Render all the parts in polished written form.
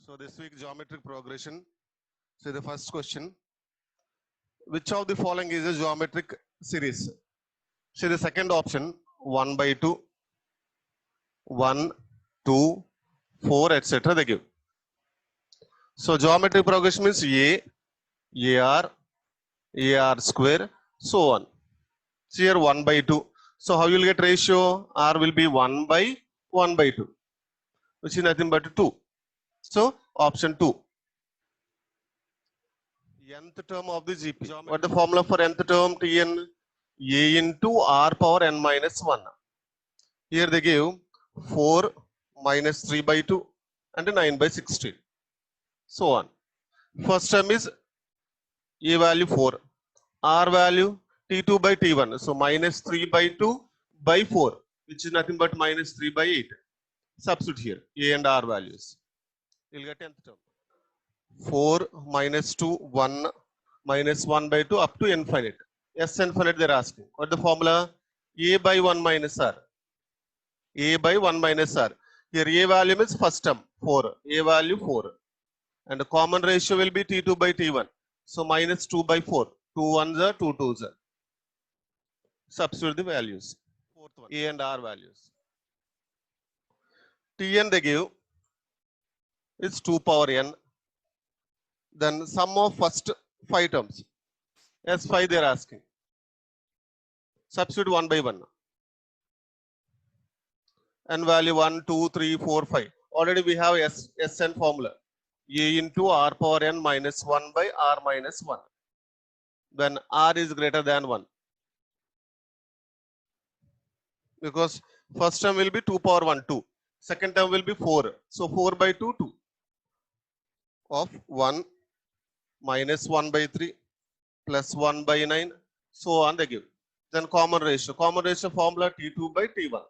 So this week geometric progression. So the first question, which of the following is a geometric series? So the second option, 1 by 2, 1, 2, 4, etc. they give. So geometric progression means AR, AR square, so on. So here 1 by 2. So how you will get ratio? R will be 1 by 1 by 2, which is nothing but 2. So option 2. Nth term of the GP. What the formula for nth term? Tn A into R power n minus 1. Here they give 4 minus 3 by 2 and 9 by 16. So on. First term is A value 4. R value T2 by T1. So minus 3 by 2 by 4, which is nothing but minus 3 by 8. Substitute here A and R values. You'll get nth term. 4 minus 2, 1 minus 1 by 2 up to infinite. S infinite they're asking. What the formula? A by 1 minus R. A by 1 minus R. Here A value is first term 4. A value 4. And the common ratio will be T2 by T1. So minus 2 by 4. 2 1s are 2 2s are. Substitute the values. Fourth one. A and R values. Tn they give is 2 power n. Then sum of first 5 terms. S5 they are asking. Substitute 1 by 1. N value 1, 2, 3, 4, 5. Already we have Sn formula. A into R power n minus 1 by R minus 1. When R is greater than 1. Because first term will be 2 power 1, 2. Second term will be 4. So 4 by 2, 2. Of 1 minus 1 by 3 plus 1 by 9. So on they give. Then common ratio. Common ratio formula T2 by T1.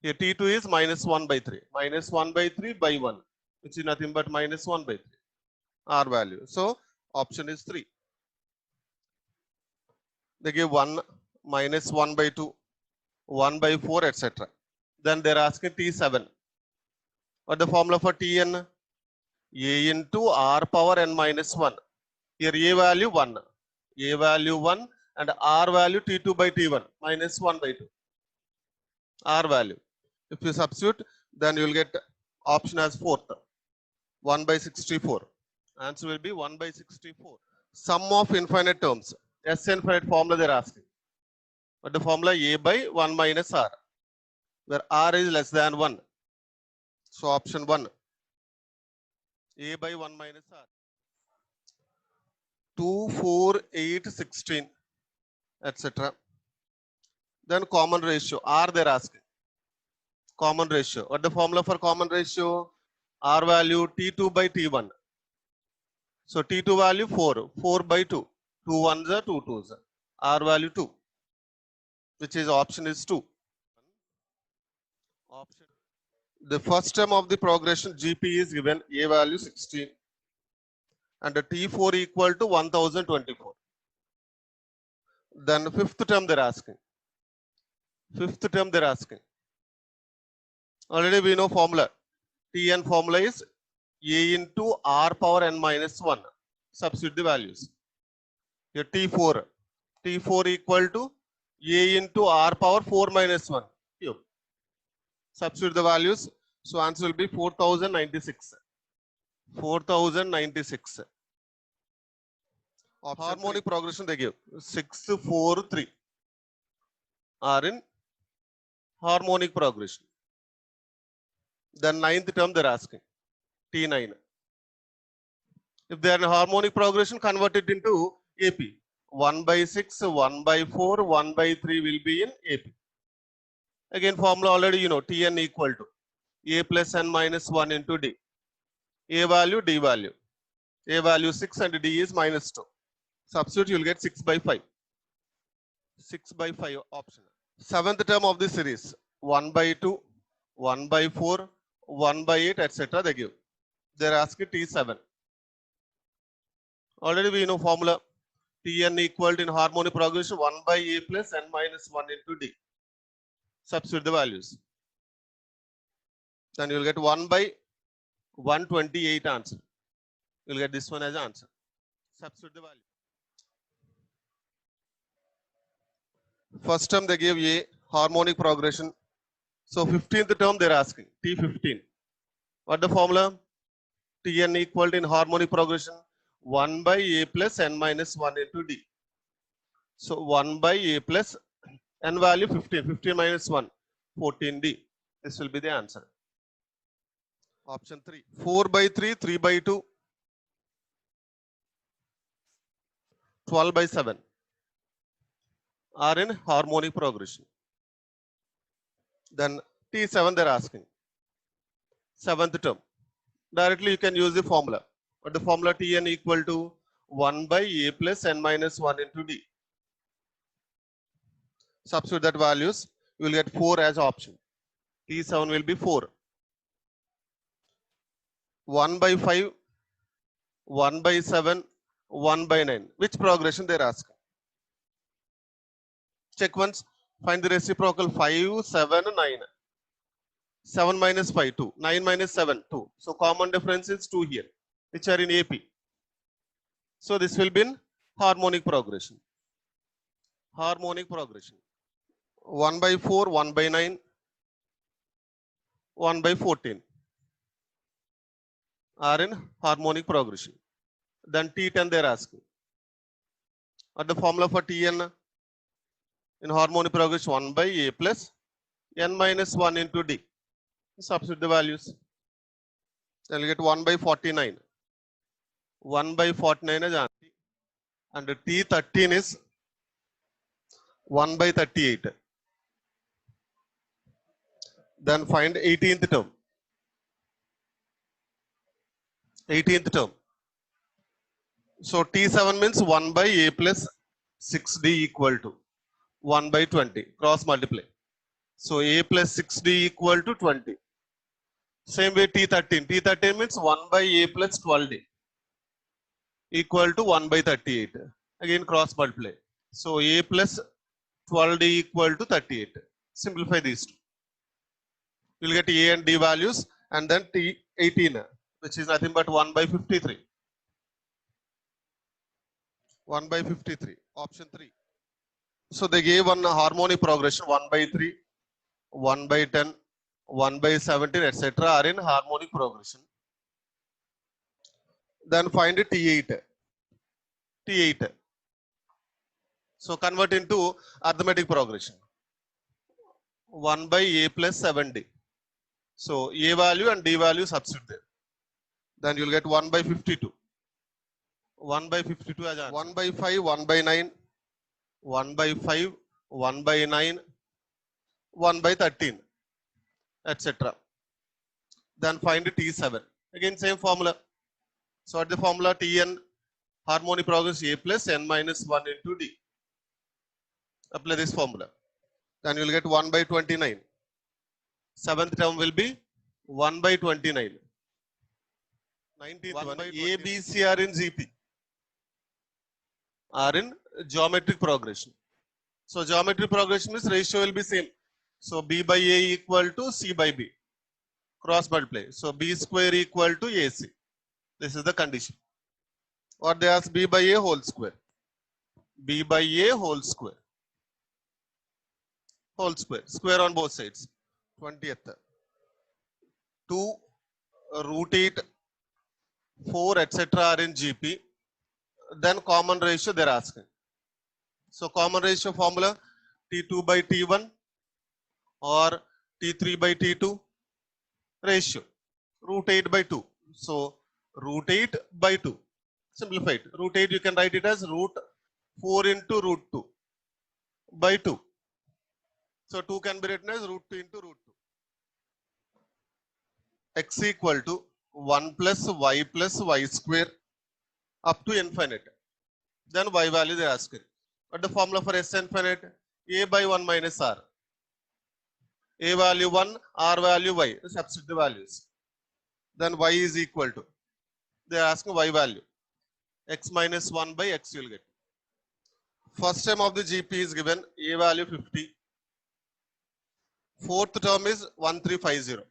Here T2 is minus 1 by 3. Minus 1 by 3 by 1. Which is nothing but minus 1 by 3. R value. So option is 3. They give 1 minus 1 by 2. 1 by 4, etc. Then they're asking T7. What the formula for Tn? A into R power n minus 1. Here A value 1. A value 1 and R value T2 by T1 minus 1 by 2. R value. If you substitute, then you will get option as fourth. 1 by 64. Answer will be 1 by 64. Sum of infinite terms. S infinite formula they're asking. But the formula A by 1 minus R, where R is less than 1. So option 1. A by 1 minus R. 2, 4, 8, 16, etc. Then common ratio. R they're asking. Common ratio. What the formula for common ratio? R value T2 by T1. So T2 value 4. 4 by 2. 2 1s are 2 2s are. R value 2. Which is option is 2. Option. The first term of the progression GP is given A value 16 and the T4 equal to 1024. Then fifth term they're asking. Fifth term they're asking. Already we know formula. Tn formula is A into R power n minus 1. Substitute the values. Here T4. T4 equal to A into R power 4 minus 1 cube. Substitute the values. So answer will be 4096. 4096. Harmonic progression they give. 6, 4, 3 are in harmonic progression. Then ninth term they're asking. T9. If they are in harmonic progression, convert it into AP. 1 by 6, 1 by 4, 1 by 3 will be in AP. Again, formula already you know, Tn equal to A plus n minus 1 into D. A value, D value. A value 6 and D is minus 2. Substitute, you will get 6 by 5. 6 by 5 option. Seventh term of the series. 1 by 2, 1 by 4, 1 by 8, etc. they give. They are asking T7. Already we know formula. Tn equal to in harmonic progression 1 by A plus n minus 1 into D. Substitute the values. Then you will get 1 by 128 answer. You'll get this one as answer. Substitute the value. First term they gave A, harmonic progression. So 15th term they're asking, T15. What the formula? Tn equal to in harmonic progression 1 by A plus n minus 1 into D. So 1 by A plus n value 15, 15 minus 1, 14D. This will be the answer. Option 3. 4 by 3, 3 by 2, 12 by 7 are in harmonic progression. Then T7 they're asking. 7th term. Directly you can use the formula. But the formula Tn equal to 1 by A plus n minus 1 into D. Substitute that values, you will get 4 as option. T7 will be 4. 1 by 5, 1 by 7, 1 by 9. Which progression they are asking? Check once. Find the reciprocal 5, 7, 9. 7 minus 5, 2. 9 minus 7, 2. So common difference is 2 here, which are in AP. So this will be in harmonic progression. Harmonic progression. 1 by 4, 1 by 9, 1 by 14 are in harmonic progression. Then T10 they are asking. What the formula for Tn in harmonic progression? 1 by A plus n minus 1 into D. Substitute the values. Then you get 1 by 49. 1 by 49 is answer. And T13 is 1 by 38. Then find 18th term. 18th term. So T7 means 1 by A plus 6D equal to 1 by 20. Cross multiply. So A plus 6D equal to 20. Same way T13. T13 means 1 by A plus 12D equal to 1 by 38. Again cross multiply. So A plus 12D equal to 38. Simplify these two. You'll get A and D values, and then T18, which is nothing but 1 by 53. 1 by 53. Option 3. So they gave one harmonic progression 1 by 3, 1 by 10, 1 by 17, etc. are in harmonic progression. Then find T8. T8. So convert into arithmetic progression. 1 by A plus 7D. So A value and D value substitute there. Then you'll get 1 by 52. 1 by 52 as answer. 1 by 5, 1 by 9, 1 by 5, 1 by 9, 1 by 13, etc. Then find T7. Again same formula. So at the formula Tn harmonic progression A plus n minus 1 into D. Apply this formula. Then you'll get 1 by 29. 7th term will be 1 by 29. 19th one, A, B, C are in GP. Are in geometric progression. So geometric progression means ratio will be same. So B by A equal to C by B. Cross multiply. So B square equal to AC. This is the condition. Or they ask B by A whole square. B by A whole square. Whole square. Square on both sides. 20th. 2, root 8, 4, etc. are in GP. Then common ratio they are asking. So common ratio formula T2 by T1 or T3 by T2 ratio. Root 8 by 2. So root 8 by 2. Simplify it. Root 8 you can write it as root 4 into root 2 by 2. So 2 can be written as root 2 into root 2. X equal to 1 plus y square up to infinite. Then y value they are asking. What the formula for S infinite? A by 1 minus r. A value 1, r value y. Substitute the values. Then y is equal to. They are asking y value. X minus 1 by x you will get. First term of the GP is given A value 50. Fourth term is 1350.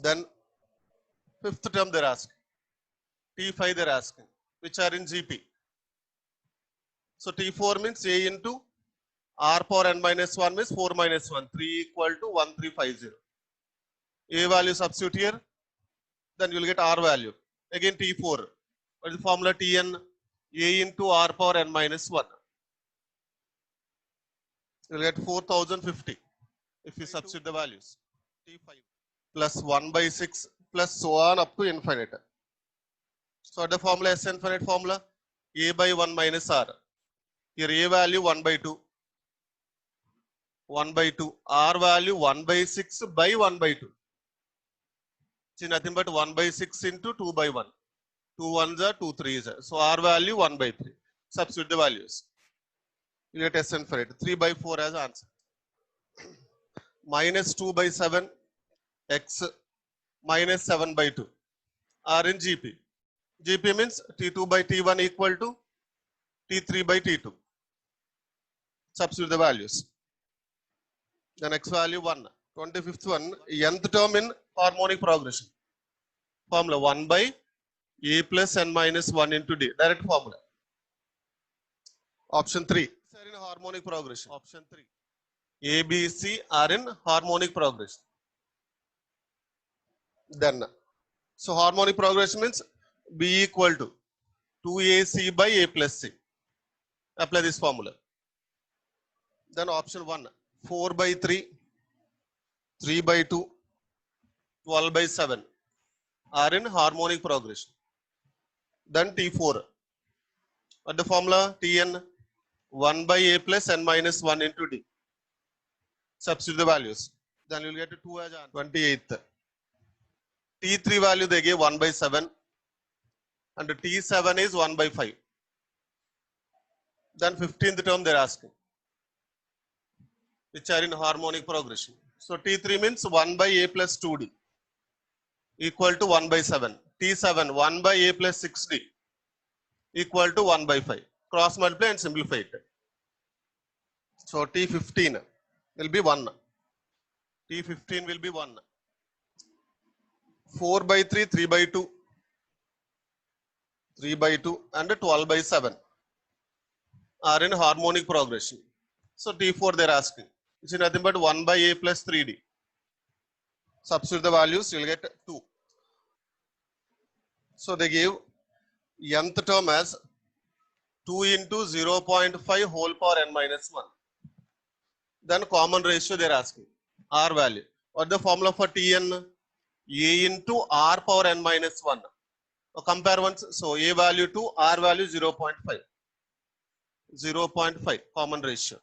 Then fifth term they're asking. T5 they're asking, which are in GP. So T4 means A into R power n minus 1 means 4 minus 1. 3 equal to 1350. A value substitute here. Then you will get R value. Again T4. What is the formula? Tn A into R power n minus 1. You will get 4050 if you substitute the values. T5 plus 1 by 6 plus so on up to infinite. So the formula S infinite formula A by 1 minus R. Here A value 1 by 2. 1 by 2. R value 1 by 6 by 1 by 2. See nothing but 1 by 6 into 2 by 1. 2 ones are 2 threes. So R value 1 by 3. Substitute the values. You get S infinite. 3 by 4 as answer. Minus 2 by 7 X minus 7 by 2 are in GP. GP means T2 by T1 equal to T3 by T2. Substitute the values. The next value 1. 25th one, nth term in harmonic progression. Formula 1 by A plus n minus 1 into D. Direct formula. Option 3. Are in harmonic progression. Option 3. A, B, C are in harmonic progression. Then, so harmonic progression means B equal to 2AC by A plus C. Apply this formula. Then option 1. 4 by 3, 3 by 2, 12 by 7 are in harmonic progression. Then T4. What the formula? Tn 1 by A plus n minus 1 into D. Substitute the values. Then you will get 2 as 28th. T3 value they gave 1 by 7 and T7 is 1 by 5. Then 15th term they are asking, which are in harmonic progression. So T3 means 1 by A plus 2D equal to 1 by 7. T7 1 by A plus 6D equal to 1 by 5. Cross multiply and simplify it. So T15 will be 1. T15 will be 1. 4 by 3, 3 by 2, 3 by 2 and 12 by 7 are in harmonic progression. So T4 they are asking, which is nothing but 1 by A plus 3D. Substitute the values, you will get 2. So they give nth term as 2 into 0.5 whole power n minus 1. Then common ratio they are asking, R value. What the formula for Tn? A into R power n minus 1. Compare once. So A value to R value 0.5. 0.5 common ratio.